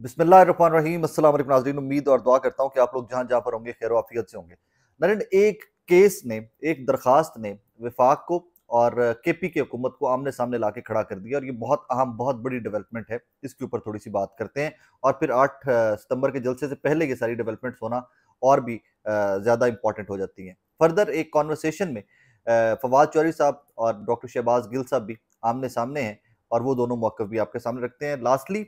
बिस्मिल्लाहिर्रहमानिर्रहीम। अस्सलाम वालेकुम नाज़रीन, उम्मीद और दुआ करता हूँ कि आप लोग जहाँ जहाँ पर होंगे खैर आफियत से होंगे। नाज़रीन, एक केस ने, एक दरखास्त ने विफाक को और केपी की हुकूमत को आमने सामने लाके खड़ा कर दिया और ये बहुत अहम, बहुत बड़ी डेवलपमेंट है। इसके ऊपर थोड़ी सी बात करते हैं और फिर 8 सितंबर के जलसे से पहले ये सारी डेवलपमेंट्स होना और भी ज़्यादा इंपॉर्टेंट हो जाती हैं। फर्दर एक कॉन्वर्सेशन में फवाद चौधरी साहब और डॉक्टर शहबाज गिल साहब भी आमने सामने हैं और वो दोनों मौक़िफ़ भी आपके सामने रखते हैं। लास्टली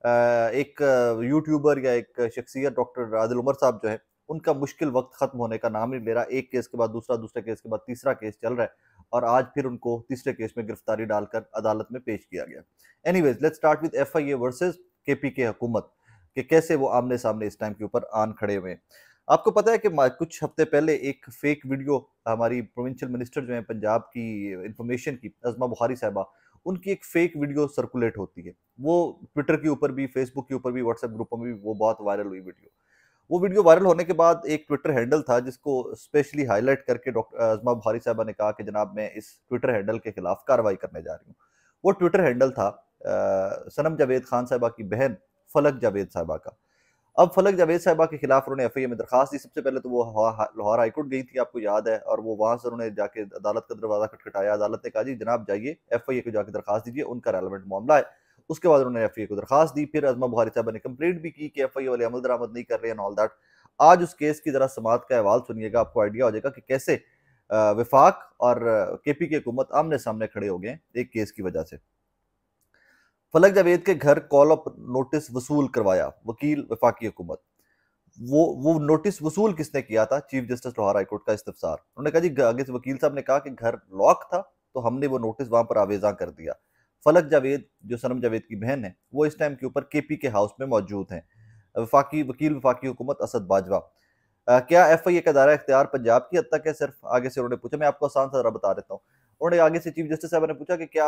एक यूट्यूबर या एक शख्सियत डॉक्टर आदिल उमर साहब जो है, उनका मुश्किल वक्त खत्म होने का नाम नहीं ले रहा। एक केस के बाद दूसरा, दूसरे केस के बाद तीसरा केस चल रहा है और आज फिर उनको तीसरे केस में गिरफ्तारी डालकर अदालत में पेश किया गया। Anyways, let's start with FIA versus KP हुकूमत कि कैसे वो आमने सामने इस टाइम के ऊपर आन खड़े हुए हैं। आपको पता है कि कुछ हफ्ते पहले एक फेक वीडियो हमारी प्रोविंशियल मिनिस्टर जो है पंजाब की इंफॉर्मेशन की, नजमा बुखारी साहबा, उनकी एक फेक वीडियो सर्कुलेट होती है। वो ट्विटर के ऊपर भी, फेसबुक के ऊपर भी, व्हाट्सएप ग्रुपों में भी वो बहुत वायरल हुई वीडियो। वो वीडियो वायरल होने के बाद एक ट्विटर हैंडल था जिसको स्पेशली हाईलाइट करके डॉक्टर अजमा बुखारी साहबा ने कहा कि जनाब मैं इस ट्विटर हैंडल के खिलाफ कार्रवाई करने जा रही हूँ। वो ट्विटर हैंडल था सनम जावेद खान साहबा की बहन फलक जावेद साहबा का। अब फलक जावेद साहबा के खिलाफ उन्होंने एफआईए में दरखास्त दी। सबसे पहले तो वो लाहौर हाईकोर्ट गई थी, आपको याद है, और वो वहां से उन्होंने जाके अदालत का दरवाजा खटखटाया। अदालत ने कहा जी जनाब जाइए एफआईए को जाके दरखास्त दीजिए, उनका रेलेवेंट मामला है। उसके बाद उन्होंने एफआईए को दरखास्त दी। फिर अजमा बुखारी साहब ने कंप्लेंट भी की कि एफआईए वाले अमल दरामद नहीं कर रहे हैं ऑल दैट। आज उस केस की जरा समात का अहवाल सुनिएगा, आपको आइडिया हो जाएगा कि कैसे विफाक और केपी की हुकूमत आमने सामने खड़े हो गए एक केस की वजह से। फलक जावेद के घर कॉल अप नोटिस वसूल करवाया वकील वफाकी हुकूमत। वो नोटिस वसूल किसने किया था? चीफ जस्टिस लाहौर हाईकोर्ट का इस्तफसार। उन्होंने कहा जी, आगे से वकील साहब ने कहा कि घर लॉक था तो हमने वो नोटिस वहां पर आवेजा कर दिया। फलक जावेद जो सनम जावेद की बहन है, वो इस टाइम के ऊपर केपी के हाउस में मौजूद हैं। वफाकी वकील वफाकी हुकूमत असद बाजवा। क्या एफआईए का दायरा इख्तियार पंजाब की हद तक है सिर्फ? आगे से उन्होंने पूछा, मैं आपको आसान सा जरा बता देता हूँ। उन्होंने आगे से चीफ जस्टिस साहब ने पूछा कि क्या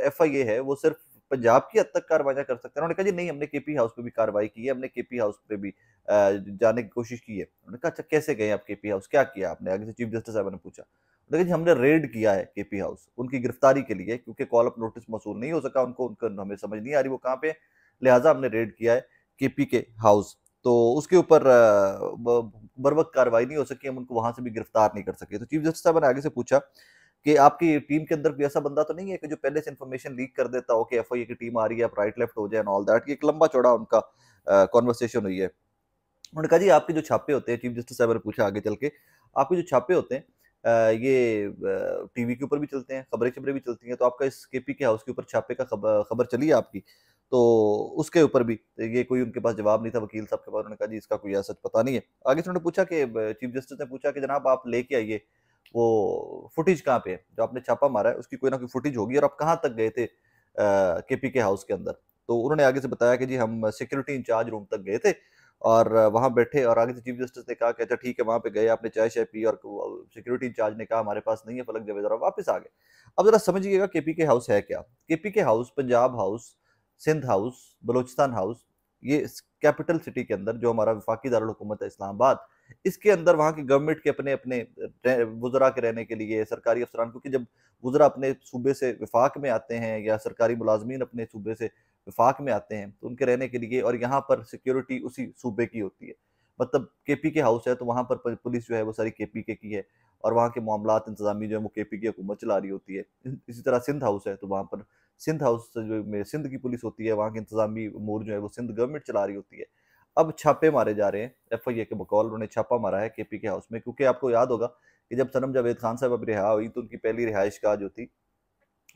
एफआईए है वो सिर्फ पंजाब की हद तक कार्रवाई कर सकते हैं? उन्होंने कहा जी नहीं, हमने केपी हाउस पे भी कार्रवाई की है, हमने केपी हाउस पे भी जाने की कोशिश की है। उन्होंने कहा अच्छा कैसे गए आप केपी हाउस, क्या किया आपने? आगे से चीफ जस्टिस साहब ने पूछा। उन्होंने कहा जी हमने रेड किया है केपी हाउस उनकी गिरफ्तारी के लिए, क्योंकि कॉल अप नोटिस मौसूल नहीं हो सका उनको, उनका हमें समझ नहीं आ रही वो कहाँ पे, लिहाजा हमने रेड किया है केपी के हाउस। तो उसके ऊपर बर वक्त कार्रवाई नहीं हो सकी, हम उनको वहां से भी गिरफ्तार नहीं कर सके। तो चीफ जस्टिस साहब ने आगे से पूछा कि आपकी टीम के अंदर कोई ऐसा बंदा तो नहीं है कि जो पहले से इन्फॉर्मेशन लीक कर देता हो कि एफआईए की टीम आ रही है, आप राइट लेफ्ट हो जाए एंड ऑल दैट। ये एक लंबा चौड़ा उनका कॉन्वर्सेशन हुई है। उन्होंने कहा जी आपके जो छापे होते हैं, चीफ जस्टिस साहब ने पूछा आगे चल के, आपके जो छापे होते हैं ये टीवी के ऊपर भी चलते हैं, खबरें खबरें भी चलती हैं, तो आपका इस केपी के हाउस के ऊपर छापे का खबर चली है आपकी? तो उसके ऊपर भी ये कोई उनके पास जवाब नहीं था वकील साहब के पास। उन्होंने कहा जी इसका कोई ऐसा पता नहीं है। आगे से उन्होंने पूछा कि चीफ जस्टिस ने पूछा कि जनाब आप लेके आइए वो फुटेज कहाँ पे है, जो आपने छापा मारा है उसकी कोई ना कोई फुटेज होगी, और आप कहाँ तक गए थे केपी के हाउस के अंदर? तो उन्होंने आगे से बताया कि जी हम सिक्योरिटी इंचार्ज रूम तक गए थे और वहां बैठे, और आगे से चीफ जस्टिस ने कहा कि अच्छा ठीक है, वहां पे गए, आपने चाय शाय पी, और सिक्योरिटी इंचार्ज ने कहा हमारे पास नहीं है फलक जावेद, और वापस आ गए। अब जरा समझिएगा केपी के हाउस है क्या। केपी के house Punjab house, Sindh house, Balochistan house, ये कैपिटल सिटी के अंदर जो हमारा वफाकी दारुल हुकूमत है इस्लामाबाद, इसके अंदर वहाँ की गवर्नमेंट के अपने अपने वुजरा के रहने के लिए, सरकारी अफसरान, क्योंकि जब वुजरा अपने सूबे से विफाक में आते हैं या सरकारी मुलाजमीन अपने सूबे से विफाक में आते हैं तो उनके रहने के लिए, और यहाँ पर सिक्योरिटी उसी सूबे की होती है। मतलब केपी के हाउस है तो वहाँ पर पुलिस जो है वो सारी केपी के की है, और वहाँ के मामलात इंतजामी जो है वो केपी की हुकूमत चला रही होती है। इसी तरह सिंध हाउस है तो वहाँ पर सिंध हाउस जो में सिंध की पुलिस होती है, वहाँ के इंतजामी अमूर जो है वो सिंध गवर्नमेंट चला रही होती है। अब छापे मारे जा रहे हैं एफआईए के बकौल, उन्होंने छापा मारा है केपी के हाउस में, क्योंकि आपको याद होगा कि जब सनम जावेद खान साहब अभी रिहा हुई तो उनकी पहली रिहाइश गाह जो थी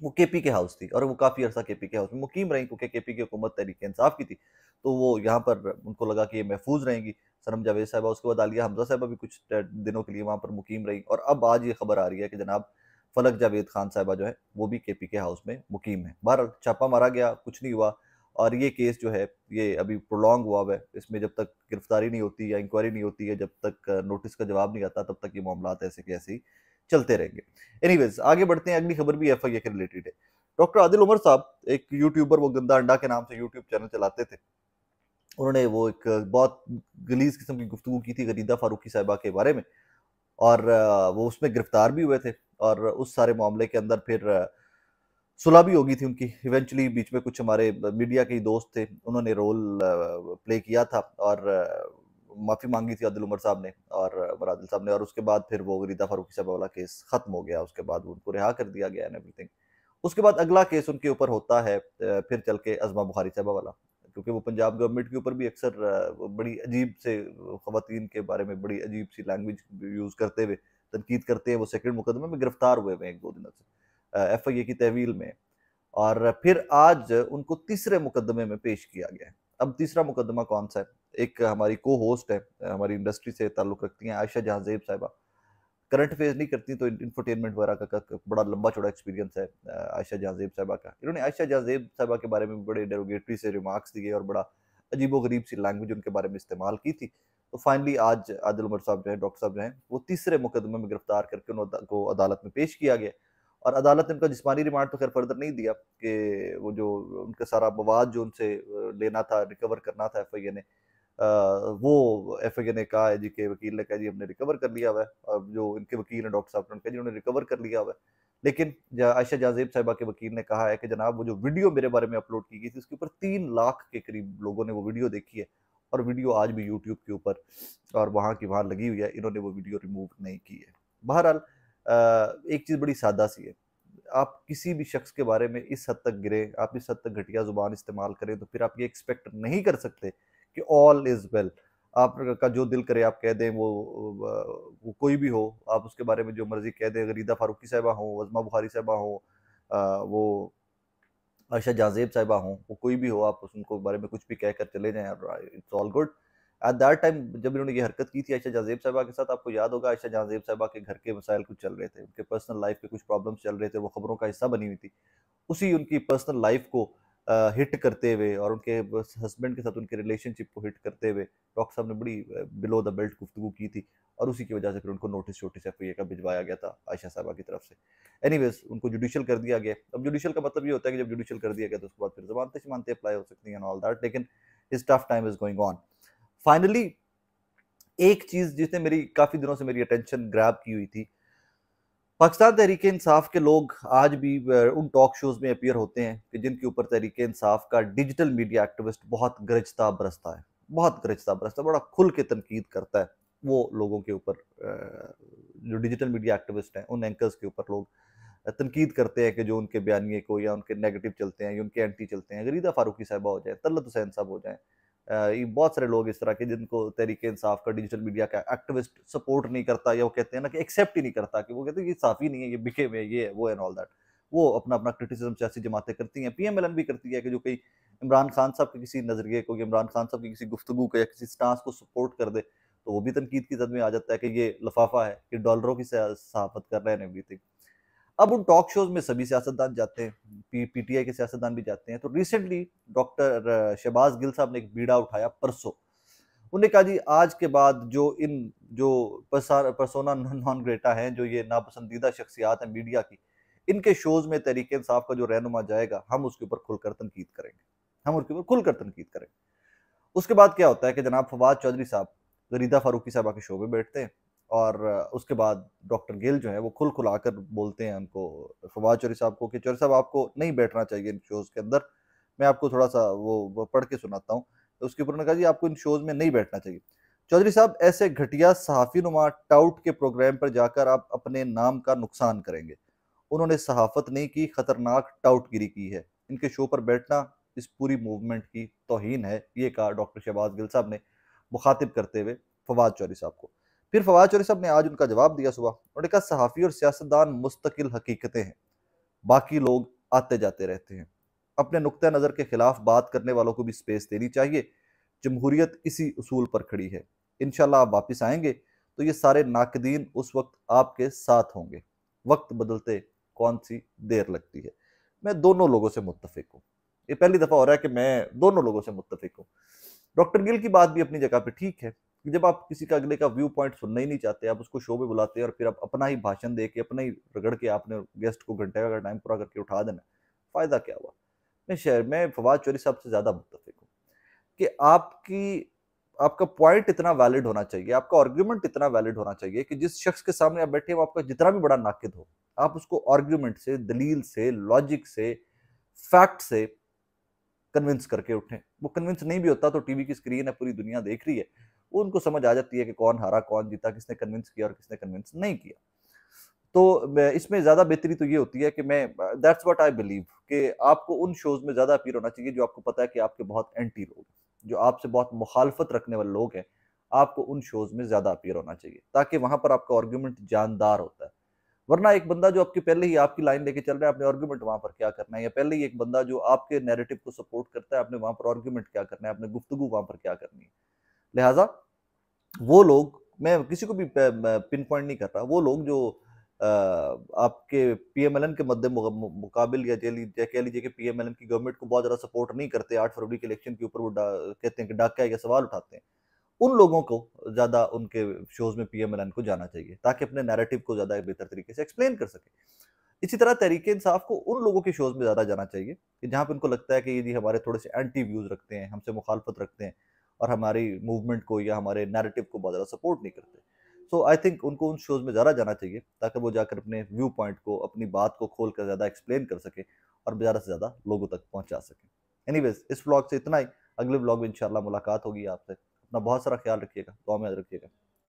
वो केपी के हाउस थी, और वो काफी अरसा केपी के हाउस में मुकीम रही, क्योंकि केपी की हुकूमत तहरीक इंसाफ की थी। तो वो यहाँ पर उनको लगा कि ये महफूज रहेंगी सनम जावेद साहबा। उसके बाद आलिया हमजा साहबा भी कुछ दिनों के लिए वहां पर मुकीम रही, और अब आज ये खबर आ रही है कि जनाब फलक जावेद खान साहबा जो है वो भी केपी के हाउस में मुकीम है। बहरहाल छापा मारा गया, कुछ नहीं हुआ, और ये केस जो है ये अभी प्रोलॉन्ग हुआ है। इसमें जब तक गिरफ्तारी नहीं होती या इंक्वायरी नहीं होती है, जब तक नोटिस का जवाब नहीं आता, तब तक ये मामला ऐसे के ऐसे ही चलते रहेंगे। एनीवेज आगे बढ़ते हैं, अगली खबर भी एफआईए के रिलेटेड है। डॉक्टर आदिल उमर साहब एक यूट्यूबर, वो गंदा अंडा के नाम से यूट्यूब चैनल चलाते थे, उन्होंने वो एक बहुत गलीज किस्म की गुफ्तगू की थी गरीदा फारूकी साहिबा के बारे में, और वो उसमें गिरफ्तार भी हुए थे। और उस सारे मामले के अंदर फिर सुलह भी होगी थी उनकी इवेंचुअली। बीच में कुछ हमारे मीडिया के ही दोस्त थे, उन्होंने रोल प्ले किया था और माफ़ी मांगी थी आदिल उमर साहब ने और बरादिल साहब ने, और उसके बाद फिर वो रीदा फारूकी साहब वाला केस खत्म हो गया। उसके बाद उनको रिहा कर दिया गया एंड एवरीथिंग। उसके बाद अगला केस उनके ऊपर होता है फिर चल के अज़मा बुखारी साहबा वाला, क्योंकि वो पंजाब गवर्नमेंट के ऊपर भी अक्सर बड़ी अजीब से खवातीन के बारे में बड़ी अजीब सी लैंग्वेज यूज़ करते हुए तनकीद करते हैं। वो सेकंड मुकदमे में गिरफ्तार हुए हुए हैं 1-2 दिनों से एफआईए की तहवील में, और फिर आज उनको तीसरे मुकदमे में पेश किया गया है। अब तीसरा मुकदमा कौन सा है? एक हमारी को होस्ट है, हमारी इंडस्ट्री से ताल्लुक़ रखती हैं, आयशा जहां ज़ेब साहिबा। करंट अफेयर्स नहीं करती तो इंफोटेनमेंट वगैरह का बड़ा लंबा चौड़ा एक्सपीरियंस है आयशा जहां ज़ेब साहिबा का। इन्होंने आयशा जहां ज़ेब साहिबा के बारे में बड़े डेरोगेटरी से रिमार्क्स दिए और बड़ा अजीबो-गरीब सी लैंग्वेज उनके बारे में इस्तेमाल की थी। तो फाइनली आज आदिल उमर साहब जो हैं, डॉक्टर साहब जो हैं, वो तीसरे मुकदमे में गिरफ्तार करके उनको अदालत में पेश किया गया। और अदालत ने उनका जिस्मानी रिमांड तो खैर फर्दर नहीं दिया कि वो जो उनका सारा मवाद जो उनसे लेना था, रिकवर करना था एफआईए ने, वो एफआईए ने कहा है जी, के वकील ने कहा जी हमने रिकवर कर लिया हुआ है। और जो इनके वकील हैं डॉक्टर साहब, उन्होंने कहा जी उन्होंने रिकवर कर लिया हुआ है। लेकिन आयशा जाजेब साहिबा के वकील ने कहा है कि जनाब वो जो वीडियो मेरे बारे में अपलोड की गई थी, उसके ऊपर 3 लाख के करीब लोगों ने वो वीडियो देखी है, और वीडियो आज भी यूट्यूब के ऊपर और वहाँ की वहाँ लगी हुई है। इन्होंने वो वीडियो रिमूव नहीं की है। बहरहाल एक चीज़ बड़ी सादा सी है, आप किसी भी शख्स के बारे में इस हद तक गिरे, आप इस हद तक घटिया ज़ुबान इस्तेमाल करें, तो फिर आप ये एक्सपेक्ट नहीं कर सकते कि ऑल इज़ वेल। आपका जो दिल करे आप कह दें, वो कोई भी हो, आप उसके बारे में जो मर्ज़ी कह दें। रीदा फारूकी साहिबा हों, अज़मा बुखारी साहिबा हों, वो आयशा जाज़ेब साहिबा हों, वो कोई भी हो, आप उनको बारे में कुछ भी कहकर चले जाएँ और it's all good. At that time जब इन्होंने ये हरकत की थी आयशा जाज़ेब साहिबा के साथ, आपको याद होगा आयशा जाज़ेब साहिबा के घर के मसाइल कुछ चल रहे थे, उनके पर्सनल लाइफ़ के कुछ प्रॉब्लम्स चल रहे थे, वो खबरों का हिस्सा बनी हुई थी। उसी उनकी पर्सनल लाइफ़ को हिट करते हुए और उनके बस हस्बैंड के साथ उनके रिलेशनशिप को हिट करते हुए डॉक्टर साहब ने बड़ी बिलो द बेल्ट गुफ्तगू की थी, और उसी की वजह से फिर उनको नोटिस एफआईए का भिजवाया गया था आयशा साहिबा की तरफ से। एनीवेज उनको जुडिशियल कर दिया गया। अब जुडिशियल का मतलब ये होता है कि जब जुडिशियल कर दिया गया तो उसके बाद फिर ज़मानतें-शमानतें अप्लाई हो सकती हैं एंड ऑल दैट, लेकिन his tough time is going on. Finally एक चीज़ जिसने मेरी काफ़ी दिनों से मेरी अटेंशन ग्रैब की हुई थी, पाकिस्तान तहरीक इंसाफ के लोग आज भी उन टॉक शोज़ में अपीयर होते हैं कि जिनके ऊपर तहरीक इंसाफ का डिजिटल मीडिया एक्टिविस्ट बहुत गरजता बरसता है, बहुत गरजता बरसता है, बड़ा खुल के तनकीद करता है वो लोगों के ऊपर। जो डिजिटल मीडिया एक्टिविस्ट हैं, उन एंकर्स के ऊपर लोग तनकीद करते हैं कि जो उनके बयानिए को या उनके नेगेटिव चलते हैं या उनके एंटी चलते हैं। रीदा फारूकी साहिबा हो जाए, तलत हुसैन साहब हो जाएँ, ये बहुत सारे लोग इस तरह के जिनको तहरीक इंसाफ का डिजिटल मीडिया का एक्टिविस्ट सपोर्ट नहीं करता, या वो कहते हैं ना कि एक्सेप्ट ही नहीं करता, कि वो कहते हैं ये साफ़ी नहीं है, ये बिके हुए हैं, ये है, वो है एंड ऑल दैट। वो अपना-अपना क्रिटिसिज़्म सियासी जमातें करती हैं, पीएमएलएन भी करती है कि जो कहीं इमरान खान साहब के किसी नज़रिए को या इमरान खान साहब की किसी गुफ्तगू को या किसी स्टांस को सपोर्ट कर दे, तो वो भी तनकीद की ज़द में आ जाता है कि ये लिफ़ाफ़ा है, ये डॉलरों की सहाफ़त कर रहे हैं एंड एवरीथिंग। अब उन टॉक शोज़ में सभी सियासतदान जाते हैं, पीटीआई के सियासतदान भी जाते हैं। तो रिसेंटली डॉक्टर शहबाज गिल साहब ने एक बीड़ा उठाया परसों। उन्होंने कहा जी आज के बाद जो पर्सोना नॉन ग्रेटा हैं, जो ये नापसंदीदा शख्सियात हैं मीडिया की, इनके शोज़ में तहरीक इंसाफ का जो रहनुमा जाएगा, हम उसके ऊपर खुलकर तनकीद करेंगे। हम उसके ऊपर खुलकर तनकीद करेंगे। उसके बाद क्या होता है कि जनाब फवाद चौधरी साहब रीदा फारूकी साहबा के शो में बैठते हैं, और उसके बाद डॉक्टर गिल जो है वो खुलाकर बोलते हैं उनको, फवाद चौधरी साहब को, कि चौधरी साहब आपको नहीं बैठना चाहिए इन शोज़ के अंदर। मैं आपको थोड़ा सा वो पढ़ के सुनाता हूँ। तो उसके ऊपर उन्होंने कहा जी आपको इन शोज़ में नहीं बैठना चाहिए। चौधरी साहब ऐसे घटिया सहाफ़ी नुमा टाउट के प्रोग्राम पर जाकर आप अपने नाम का नुकसान करेंगे। उन्होंने सहाफ़त नहीं की, खतरनाक टाउटगिरी की है। इनके शो पर बैठना इस पूरी मूवमेंट की तौहीन है, ये कहा डॉक्टर शहबाज गिल साहब ने मुखातिब करते हुए फवाद चौधरी साहब को। फिर फवाद चौधरी साहब ने आज उनका जवाब दिया सुबह। उन्होंने कहा सहाफ़ी और सियासतदान मुस्तकिल हकीकतें हैं, बाकी लोग आते जाते रहते हैं। अपने नुक्ता नज़र के खिलाफ बात करने वालों को भी स्पेस देनी चाहिए। जमहूरियत इसी उसूल पर खड़ी है। इंशाल्लाह आप वापस आएंगे तो ये सारे नाकदीन उस वक्त आपके साथ होंगे। वक्त बदलते कौन सी देर लगती है। मैं दोनों लोगों से मुत्तफिक हूँ। ये पहली दफ़ा हो रहा है कि मैं दोनों लोगों से मुत्तफिक हूँ। डॉक्टर गिल की बात भी अपनी जगह पे ठीक है कि जब आप किसी का अगले का व्यू पॉइंट सुनना ही नहीं चाहते, आप उसको शो में बुलाते हैं और फिर आप अपना ही भाषण दे के, अपना ही रगड़ के आपने गेस्ट को घंटे का टाइम पूरा करके उठा देना, फ़ायदा क्या हुआ? मैं फवाद चौधरी साहब से ज़्यादा मुत्तफिक हूँ कि आपका पॉइंट इतना वैलिड होना चाहिए, आपका आर्गुमेंट इतना वैलिड होना चाहिए कि जिस शख्स के सामने आप बैठे हो, आपका जितना भी बड़ा नाकिद हो, आप उसको आर्ग्यूमेंट से, दलील से, लॉजिक से, फैक्ट से कन्विंस करके उठें। वो कन्विंस नहीं भी होता तो टीवी की स्क्रीन है, पूरी दुनिया देख रही है, वो उनको समझ आ जाती है कि कौन हारा, कौन जीता, किसने कन्विंस किया और किसने कन्विंस नहीं किया। तो इसमें ज़्यादा बेहतरी तो ये होती है कि मैं दैट्स व्हाट आई बिलीव कि आपको उन शोज़ में ज़्यादा अपीयर होना चाहिए जो आपको पता है कि आपके बहुत एंटी लोग हैं, जो आपसे बहुत मुखालफत रखने वाले लोग हैं, आपको उन शोज़ में ज़्यादा अपीयर होना चाहिए, ताकि वहाँ पर आपका आर्गुमेंट जानदार होता है। वरना एक बंदा जो आपके पहले ही आपकी लाइन लेके चल रहा है, आपने आर्गुमेंट वहाँ पर क्या करना है, या पहले ही एक बंदा जो आपके नैरेटिव को सपोर्ट करता है, आपने वहाँ पर आर्गुमेंट क्या करना है, आपने गुफ्तगू वहाँ पर क्या करनी है। लिहाजा वो लोग, मैं किसी को भी पिन पॉइंट नहीं कर रहा, वो लोग जो आपके पीएमएलएन के मद्दे मुकाबिल, या कह लीजिए कि पीएमएलएन की गवर्नमेंट को बहुत ज़्यादा सपोर्ट नहीं करते, 8 फरवरी के इलेक्शन के ऊपर वो कहते हैं कि डाका है या सवाल उठाते हैं, उन लोगों को ज़्यादा उनके शोज़ में पीएमएलएन को जाना चाहिए, ताकि अपने नैरेटिव को ज़्यादा बेहतर तरीके से एक्सप्लेन कर सके। इसी तरह तहरीक-ए-इंसाफ को उन लोगों के शोज़ में ज़्यादा जाना चाहिए कि जहाँ पे उनको लगता है कि ये जी हमारे थोड़े से एंटी व्यूज़ रखते हैं, हमसे मुखालफत रखते हैं और हमारी मूवमेंट को या हमारे नैरेटिव को बहुत ज़्यादा सपोर्ट नहीं करते। सो आई थिंक उनको उन शोज़ में ज़्यादा जाना चाहिए, ताकि वो जाकर अपने व्यू पॉइंट को, अपनी बात को खोल कर ज़्यादा एक्सप्लेन कर सकें और ज़्यादा से ज़्यादा लोगों तक पहुँचा सकें। एनीवेज़, इस व्लॉग से इतना ही। अगले व्लॉग में इंशाअल्लाह मुलाकात होगी आपसे। अपना बहुत सारा ख्याल रखिएगा, दुआ में याद रखिएगा।